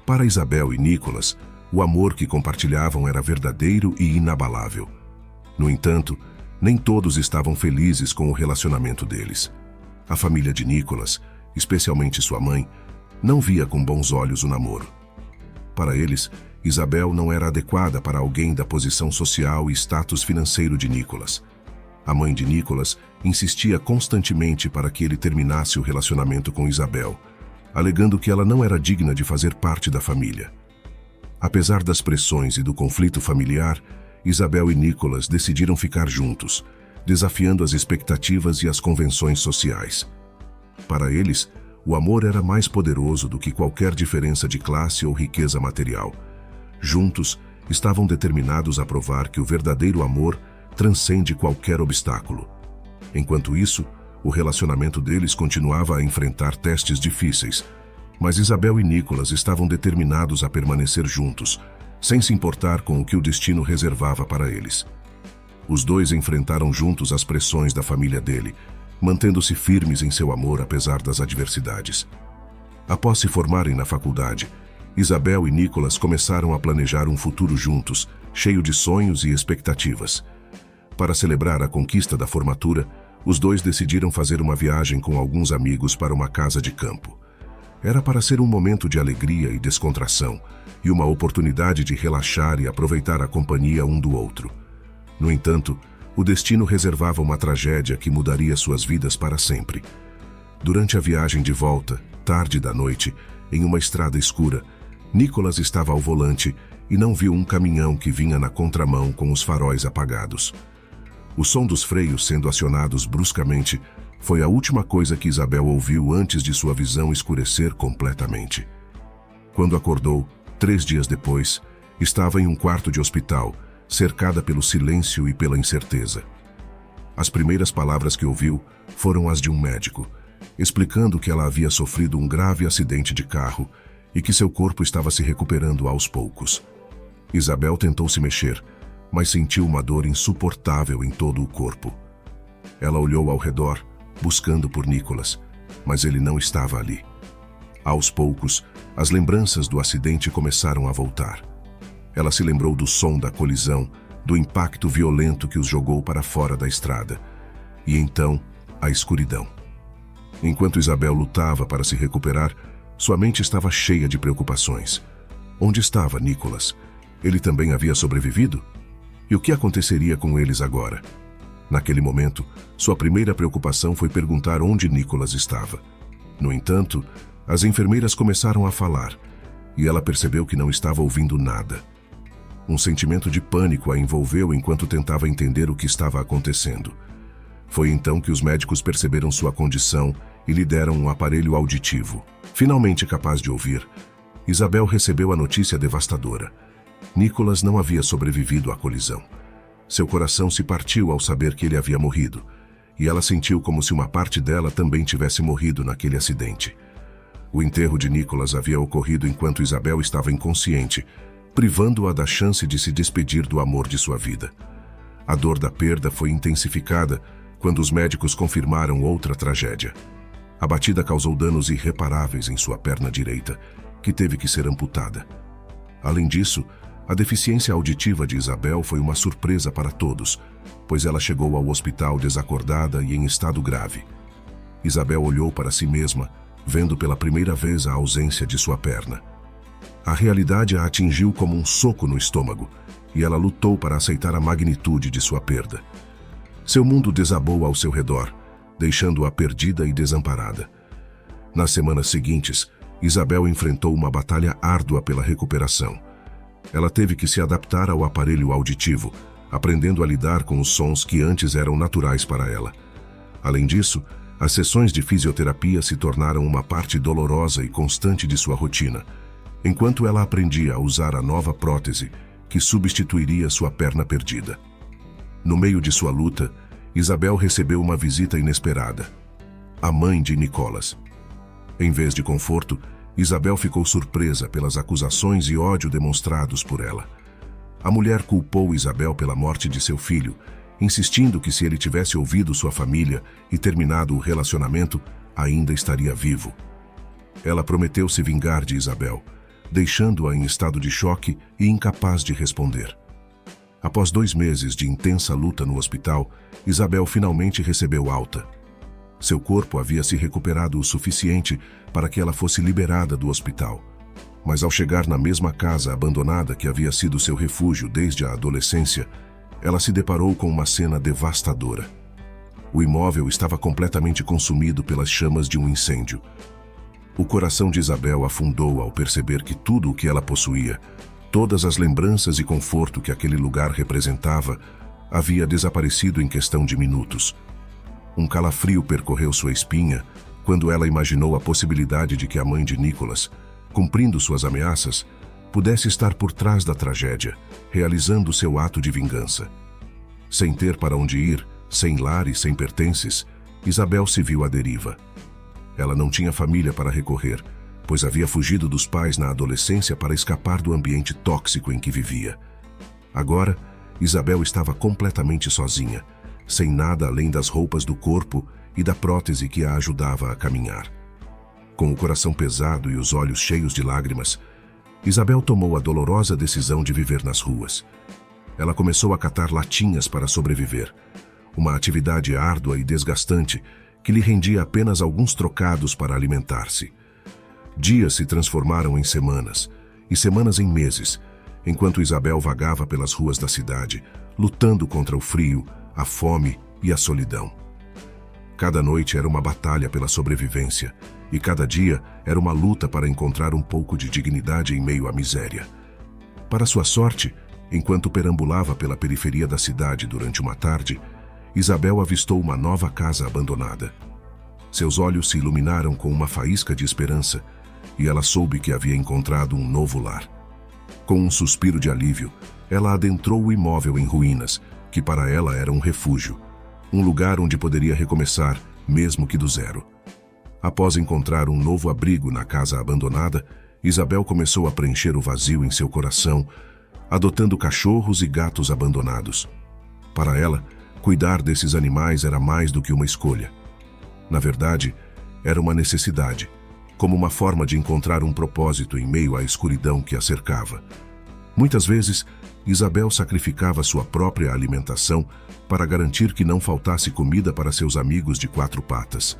Para Isabel e Nicolas, o amor que compartilhavam era verdadeiro e inabalável. No entanto, nem todos estavam felizes com o relacionamento deles. A família de Nicolas, especialmente sua mãe, não via com bons olhos o namoro. Para eles, Isabel não era adequada para alguém da posição social e status financeiro de Nicolas. A mãe de Nicolas insistia constantemente para que ele terminasse o relacionamento com Isabel, alegando que ela não era digna de fazer parte da família. Apesar das pressões e do conflito familiar, Isabel e Nicolas decidiram ficar juntos, desafiando as expectativas e as convenções sociais. Para eles, o amor era mais poderoso do que qualquer diferença de classe ou riqueza material. Juntos, estavam determinados a provar que o verdadeiro amor transcende qualquer obstáculo. Enquanto isso, o relacionamento deles continuava a enfrentar testes difíceis, mas Isabel e Nicolas estavam determinados a permanecer juntos, sem se importar com o que o destino reservava para eles. Os dois enfrentaram juntos as pressões da família dele, mantendo-se firmes em seu amor apesar das adversidades. Após se formarem na faculdade, Isabel e Nicolas começaram a planejar um futuro juntos, cheio de sonhos e expectativas. Para celebrar a conquista da formatura, os dois decidiram fazer uma viagem com alguns amigos para uma casa de campo. Era para ser um momento de alegria e descontração, e uma oportunidade de relaxar e aproveitar a companhia um do outro. No entanto, o destino reservava uma tragédia que mudaria suas vidas para sempre. Durante a viagem de volta, tarde da noite, em uma estrada escura, Nicholas estava ao volante e não viu um caminhão que vinha na contramão com os faróis apagados. O som dos freios sendo acionados bruscamente foi a última coisa que Isabel ouviu antes de sua visão escurecer completamente. Quando acordou, 3 dias depois, estava em um quarto de hospital, cercada pelo silêncio e pela incerteza. As primeiras palavras que ouviu foram as de um médico, explicando que ela havia sofrido um grave acidente de carro e que seu corpo estava se recuperando aos poucos. Isabel tentou se mexer, mas sentiu uma dor insuportável em todo o corpo. Ela olhou ao redor, buscando por Nicholas, mas ele não estava ali. Aos poucos, as lembranças do acidente começaram a voltar. Ela se lembrou do som da colisão, do impacto violento que os jogou para fora da estrada. E então, a escuridão. Enquanto Isabel lutava para se recuperar, sua mente estava cheia de preocupações. Onde estava Nicholas? Ele também havia sobrevivido? E o que aconteceria com eles agora? Naquele momento, sua primeira preocupação foi perguntar onde Nicholas estava. No entanto, as enfermeiras começaram a falar, e ela percebeu que não estava ouvindo nada. Um sentimento de pânico a envolveu enquanto tentava entender o que estava acontecendo. Foi então que os médicos perceberam sua condição e lhe deram um aparelho auditivo. Finalmente capaz de ouvir, Isabel recebeu a notícia devastadora. Nicholas não havia sobrevivido à colisão. Seu coração se partiu ao saber que ele havia morrido, e ela sentiu como se uma parte dela também tivesse morrido naquele acidente. O enterro de Nicholas havia ocorrido enquanto Isabel estava inconsciente, privando-a da chance de se despedir do amor de sua vida. A dor da perda foi intensificada quando os médicos confirmaram outra tragédia. A batida causou danos irreparáveis em sua perna direita, que teve que ser amputada. Além disso, a deficiência auditiva de Isabel foi uma surpresa para todos, pois ela chegou ao hospital desacordada e em estado grave. Isabel olhou para si mesma, vendo pela primeira vez a ausência de sua perna. A realidade a atingiu como um soco no estômago, e ela lutou para aceitar a magnitude de sua perda. Seu mundo desabou ao seu redor, deixando-a perdida e desamparada. Nas semanas seguintes, Isabel enfrentou uma batalha árdua pela recuperação. Ela teve que se adaptar ao aparelho auditivo, aprendendo a lidar com os sons que antes eram naturais para ela. Além disso, as sessões de fisioterapia se tornaram uma parte dolorosa e constante de sua rotina, enquanto ela aprendia a usar a nova prótese que substituiria sua perna perdida. No meio de sua luta, Isabel recebeu uma visita inesperada. A mãe de Nicholas. Em vez de conforto, Isabel ficou surpresa pelas acusações e ódio demonstrados por ela. A mulher culpou Isabel pela morte de seu filho, insistindo que se ele tivesse ouvido sua família e terminado o relacionamento, ainda estaria vivo. Ela prometeu se vingar de Isabel, deixando-a em estado de choque e incapaz de responder. Após 2 meses de intensa luta no hospital, Isabel finalmente recebeu alta. Seu corpo havia se recuperado o suficiente para que ela fosse liberada do hospital. Mas ao chegar na mesma casa abandonada que havia sido seu refúgio desde a adolescência, ela se deparou com uma cena devastadora. O imóvel estava completamente consumido pelas chamas de um incêndio. O coração de Isabel afundou ao perceber que tudo o que ela possuía, todas as lembranças e conforto que aquele lugar representava, havia desaparecido em questão de minutos. Um calafrio percorreu sua espinha quando ela imaginou a possibilidade de que a mãe de Nicholas, cumprindo suas ameaças, pudesse estar por trás da tragédia, realizando seu ato de vingança. Sem ter para onde ir, sem lar e sem pertences, Isabel se viu à deriva. Ela não tinha família para recorrer, pois havia fugido dos pais na adolescência para escapar do ambiente tóxico em que vivia. Agora, Isabel estava completamente sozinha, sem nada além das roupas do corpo e da prótese que a ajudava a caminhar. Com o coração pesado e os olhos cheios de lágrimas, Isabel tomou a dolorosa decisão de viver nas ruas. Ela começou a catar latinhas para sobreviver, uma atividade árdua e desgastante que lhe rendia apenas alguns trocados para alimentar-se. Dias se transformaram em semanas, e semanas em meses, enquanto Isabel vagava pelas ruas da cidade, lutando contra o frio, a fome e a solidão. Cada noite era uma batalha pela sobrevivência, e cada dia era uma luta para encontrar um pouco de dignidade em meio à miséria. Para sua sorte, enquanto perambulava pela periferia da cidade durante uma tarde, Isabel avistou uma nova casa abandonada. Seus olhos se iluminaram com uma faísca de esperança, e ela soube que havia encontrado um novo lar. Com um suspiro de alívio, ela adentrou o imóvel em ruínas, que para ela era um refúgio, um lugar onde poderia recomeçar, mesmo que do zero. Após encontrar um novo abrigo na casa abandonada, Isabel começou a preencher o vazio em seu coração, adotando cachorros e gatos abandonados. Para ela, cuidar desses animais era mais do que uma escolha. Na verdade, era uma necessidade, como uma forma de encontrar um propósito em meio à escuridão que a cercava. Muitas vezes, Isabel sacrificava sua própria alimentação para garantir que não faltasse comida para seus amigos de quatro patas.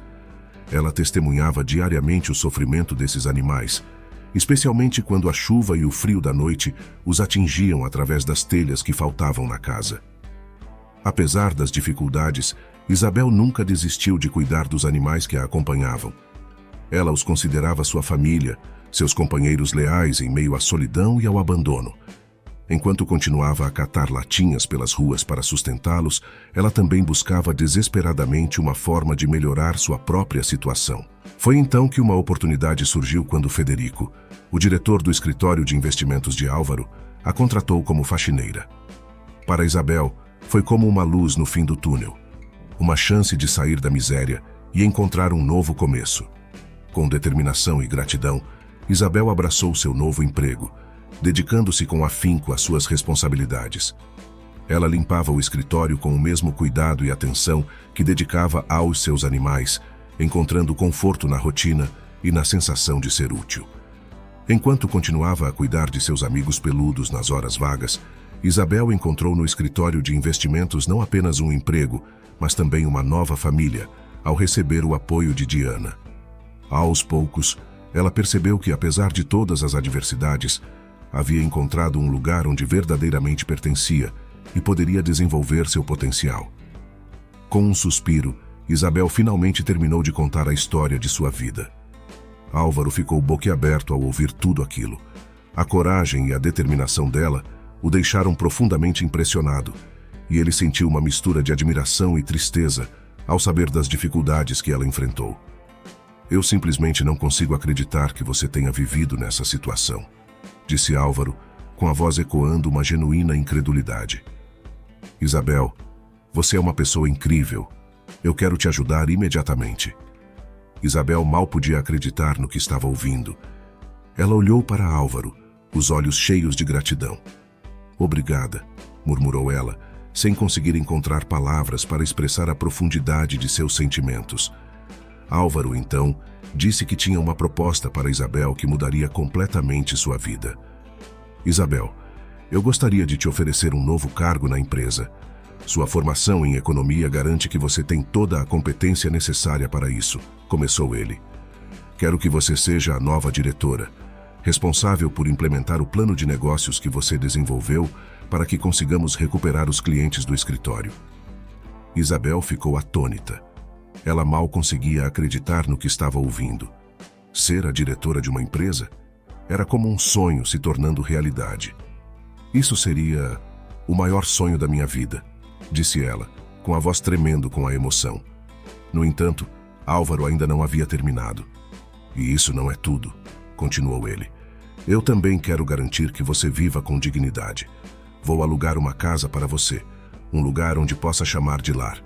Ela testemunhava diariamente o sofrimento desses animais, especialmente quando a chuva e o frio da noite os atingiam através das telhas que faltavam na casa. Apesar das dificuldades, Isabel nunca desistiu de cuidar dos animais que a acompanhavam. Ela os considerava sua família, seus companheiros leais em meio à solidão e ao abandono. Enquanto continuava a catar latinhas pelas ruas para sustentá-los, ela também buscava desesperadamente uma forma de melhorar sua própria situação. Foi então que uma oportunidade surgiu quando Federico, o diretor do escritório de investimentos de Álvaro, a contratou como faxineira. Para Isabel, foi como uma luz no fim do túnel, uma chance de sair da miséria e encontrar um novo começo. Com determinação e gratidão, Isabel abraçou seu novo emprego, dedicando-se com afinco às suas responsabilidades. Ela limpava o escritório com o mesmo cuidado e atenção que dedicava aos seus animais, encontrando conforto na rotina e na sensação de ser útil. Enquanto continuava a cuidar de seus amigos peludos nas horas vagas, Isabel encontrou no escritório de investimentos não apenas um emprego, mas também uma nova família, ao receber o apoio de Diana. Aos poucos, ela percebeu que, apesar de todas as adversidades, havia encontrado um lugar onde verdadeiramente pertencia e poderia desenvolver seu potencial. Com um suspiro, Isabel finalmente terminou de contar a história de sua vida. Álvaro ficou boquiaberto ao ouvir tudo aquilo. A coragem e a determinação dela o deixaram profundamente impressionado, e ele sentiu uma mistura de admiração e tristeza ao saber das dificuldades que ela enfrentou. "Eu simplesmente não consigo acreditar que você tenha vivido nessa situação", disse Álvaro, com a voz ecoando uma genuína incredulidade. "Isabel, você é uma pessoa incrível. Eu quero te ajudar imediatamente." Isabel mal podia acreditar no que estava ouvindo. Ela olhou para Álvaro, os olhos cheios de gratidão. "Obrigada", murmurou ela, sem conseguir encontrar palavras para expressar a profundidade de seus sentimentos. Álvaro, então, disse que tinha uma proposta para Isabel que mudaria completamente sua vida. "Isabel, eu gostaria de te oferecer um novo cargo na empresa. Sua formação em economia garante que você tem toda a competência necessária para isso", começou ele. "Quero que você seja a nova diretora, responsável por implementar o plano de negócios que você desenvolveu para que consigamos recuperar os clientes do escritório." Isabel ficou atônita. Ela mal conseguia acreditar no que estava ouvindo. Ser a diretora de uma empresa era como um sonho se tornando realidade. "Isso seria o maior sonho da minha vida", disse ela, com a voz tremendo com a emoção. No entanto, Álvaro ainda não havia terminado. "E isso não é tudo", continuou ele. "Eu também quero garantir que você viva com dignidade. Vou alugar uma casa para você, um lugar onde possa chamar de lar.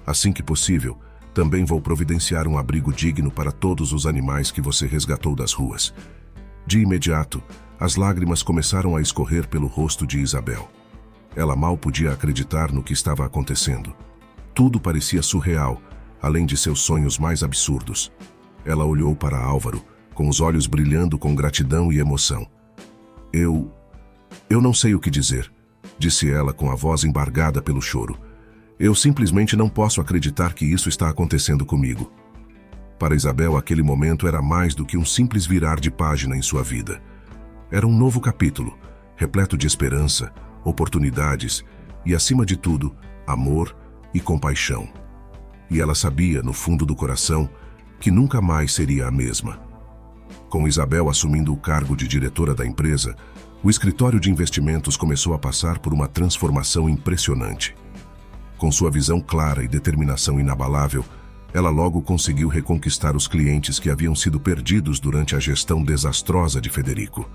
Assim que possível, também vou providenciar um abrigo digno para todos os animais que você resgatou das ruas." De imediato, as lágrimas começaram a escorrer pelo rosto de Isabel. Ela mal podia acreditar no que estava acontecendo. Tudo parecia surreal, além de seus sonhos mais absurdos. Ela olhou para Álvaro, com os olhos brilhando com gratidão e emoção. Eu não sei o que dizer", disse ela com a voz embargada pelo choro. "Eu simplesmente não posso acreditar que isso está acontecendo comigo." Para Isabel, aquele momento era mais do que um simples virar de página em sua vida. Era um novo capítulo, repleto de esperança, oportunidades e, acima de tudo, amor e compaixão. E ela sabia, no fundo do coração, que nunca mais seria a mesma. Com Isabel assumindo o cargo de diretora da empresa, o escritório de investimentos começou a passar por uma transformação impressionante. Com sua visão clara e determinação inabalável, ela logo conseguiu reconquistar os clientes que haviam sido perdidos durante a gestão desastrosa de Federico.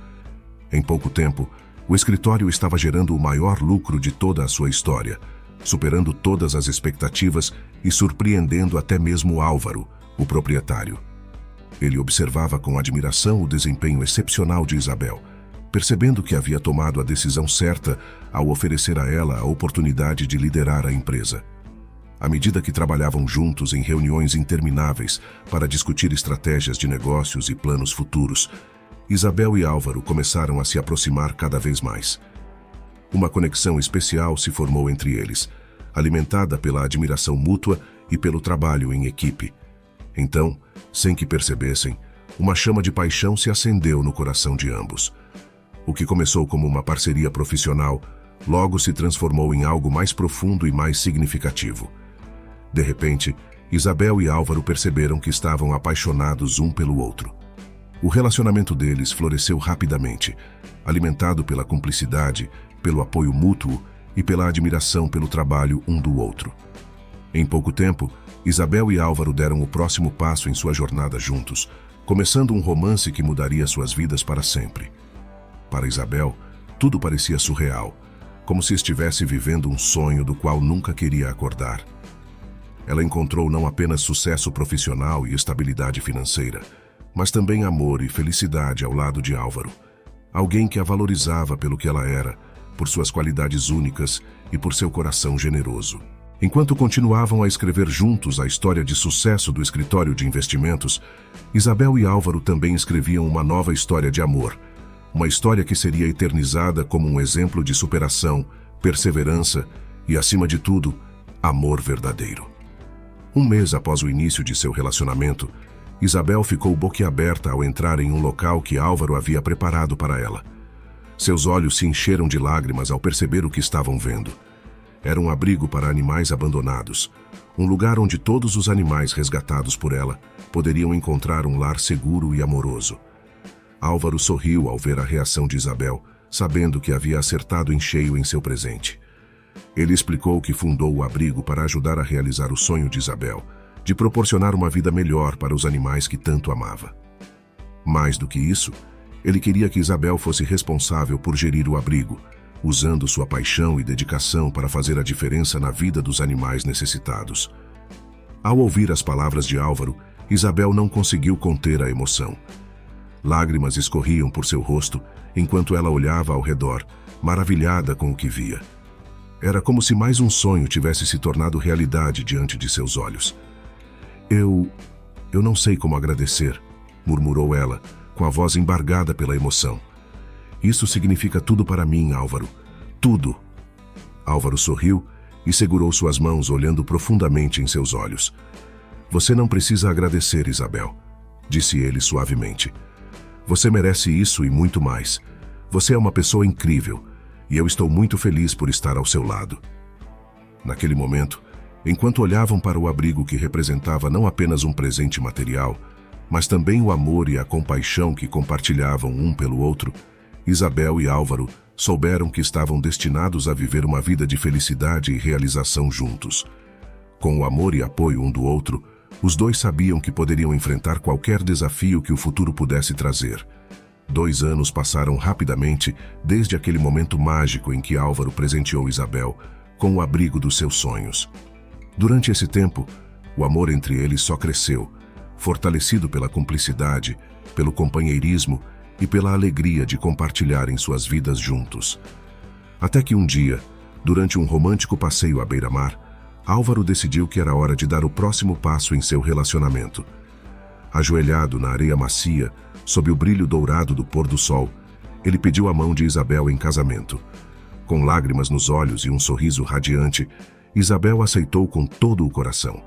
Em pouco tempo, o escritório estava gerando o maior lucro de toda a sua história, superando todas as expectativas e surpreendendo até mesmo Álvaro, o proprietário. Ele observava com admiração o desempenho excepcional de Isabel, percebendo que havia tomado a decisão certa ao oferecer a ela a oportunidade de liderar a empresa. À medida que trabalhavam juntos em reuniões intermináveis para discutir estratégias de negócios e planos futuros, Isabel e Álvaro começaram a se aproximar cada vez mais. Uma conexão especial se formou entre eles, alimentada pela admiração mútua e pelo trabalho em equipe. Então, sem que percebessem, uma chama de paixão se acendeu no coração de ambos. O que começou como uma parceria profissional, logo se transformou em algo mais profundo e mais significativo. De repente, Isabel e Álvaro perceberam que estavam apaixonados um pelo outro. O relacionamento deles floresceu rapidamente, alimentado pela cumplicidade, pelo apoio mútuo e pela admiração pelo trabalho um do outro. Em pouco tempo, Isabel e Álvaro deram o próximo passo em sua jornada juntos, começando um romance que mudaria suas vidas para sempre. Para Isabel, tudo parecia surreal, como se estivesse vivendo um sonho do qual nunca queria acordar. Ela encontrou não apenas sucesso profissional e estabilidade financeira, mas também amor e felicidade ao lado de Álvaro, alguém que a valorizava pelo que ela era, por suas qualidades únicas e por seu coração generoso. Enquanto continuavam a escrever juntos a história de sucesso do escritório de investimentos, Isabel e Álvaro também escreviam uma nova história de amor, uma história que seria eternizada como um exemplo de superação, perseverança e, acima de tudo, amor verdadeiro. Um mês após o início de seu relacionamento, Isabel ficou boquiaberta ao entrar em um local que Álvaro havia preparado para ela. Seus olhos se encheram de lágrimas ao perceber o que estavam vendo. Era um abrigo para animais abandonados, um lugar onde todos os animais resgatados por ela poderiam encontrar um lar seguro e amoroso. Álvaro sorriu ao ver a reação de Isabel, sabendo que havia acertado em cheio em seu presente. Ele explicou que fundou o abrigo para ajudar a realizar o sonho de Isabel, de proporcionar uma vida melhor para os animais que tanto amava. Mais do que isso, ele queria que Isabel fosse responsável por gerir o abrigo, usando sua paixão e dedicação para fazer a diferença na vida dos animais necessitados. Ao ouvir as palavras de Álvaro, Isabel não conseguiu conter a emoção. Lágrimas escorriam por seu rosto enquanto ela olhava ao redor, maravilhada com o que via. Era como se mais um sonho tivesse se tornado realidade diante de seus olhos. Eu não sei como agradecer, murmurou ela, com a voz embargada pela emoção. Isso significa tudo para mim, Álvaro. Tudo. Álvaro sorriu e segurou suas mãos, olhando profundamente em seus olhos. Você não precisa agradecer, Isabel, disse ele suavemente. Você merece isso e muito mais. Você é uma pessoa incrível e eu estou muito feliz por estar ao seu lado. Naquele momento, enquanto olhavam para o abrigo que representava não apenas um presente material, mas também o amor e a compaixão que compartilhavam um pelo outro, Isabel e Álvaro souberam que estavam destinados a viver uma vida de felicidade e realização juntos. Com o amor e apoio um do outro, os dois sabiam que poderiam enfrentar qualquer desafio que o futuro pudesse trazer. 2 anos passaram rapidamente desde aquele momento mágico em que Álvaro presenteou Isabel com o abrigo dos seus sonhos. Durante esse tempo, o amor entre eles só cresceu, fortalecido pela cumplicidade, pelo companheirismo e pela alegria de compartilharem suas vidas juntos. Até que um dia, durante um romântico passeio à beira-mar, Álvaro decidiu que era hora de dar o próximo passo em seu relacionamento. Ajoelhado na areia macia, sob o brilho dourado do pôr do sol, ele pediu a mão de Isabel em casamento. Com lágrimas nos olhos e um sorriso radiante, Isabel aceitou com todo o coração.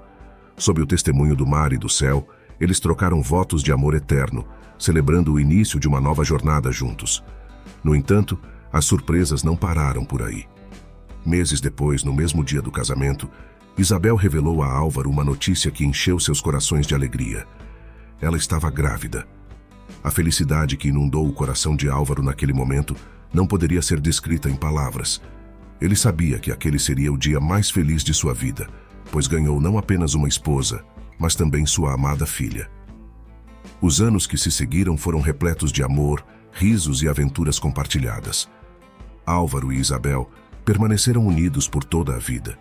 Sob o testemunho do mar e do céu, Eles trocaram votos de amor eterno, celebrando o início de uma nova jornada juntos. No entanto, as surpresas não pararam por aí. Meses depois, no mesmo dia do casamento, Isabel revelou a Álvaro uma notícia que encheu seus corações de alegria. Ela estava grávida. A felicidade que inundou o coração de Álvaro naquele momento não poderia ser descrita em palavras. Ele sabia que aquele seria o dia mais feliz de sua vida, pois ganhou não apenas uma esposa, mas também sua amada filha. Os anos que se seguiram foram repletos de amor, risos e aventuras compartilhadas. Álvaro e Isabel permaneceram unidos por toda a vida,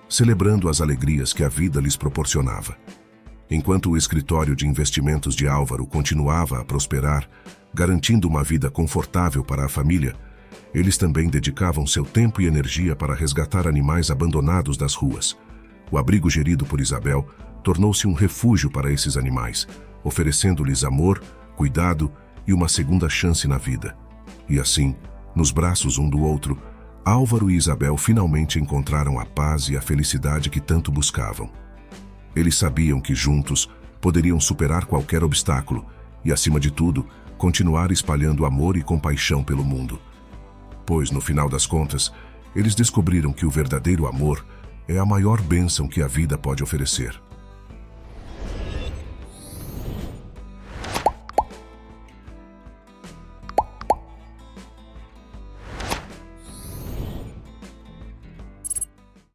celebrando as alegrias que a vida lhes proporcionava. Enquanto o escritório de investimentos de Álvaro continuava a prosperar, garantindo uma vida confortável para a família, eles também dedicavam seu tempo e energia para resgatar animais abandonados das ruas. O abrigo gerido por Isabel tornou-se um refúgio para esses animais, oferecendo-lhes amor, cuidado e uma segunda chance na vida. E assim, nos braços um do outro, Álvaro e Isabel finalmente encontraram a paz e a felicidade que tanto buscavam. Eles sabiam que juntos poderiam superar qualquer obstáculo e, acima de tudo, continuar espalhando amor e compaixão pelo mundo. Pois, no final das contas, eles descobriram que o verdadeiro amor é a maior bênção que a vida pode oferecer.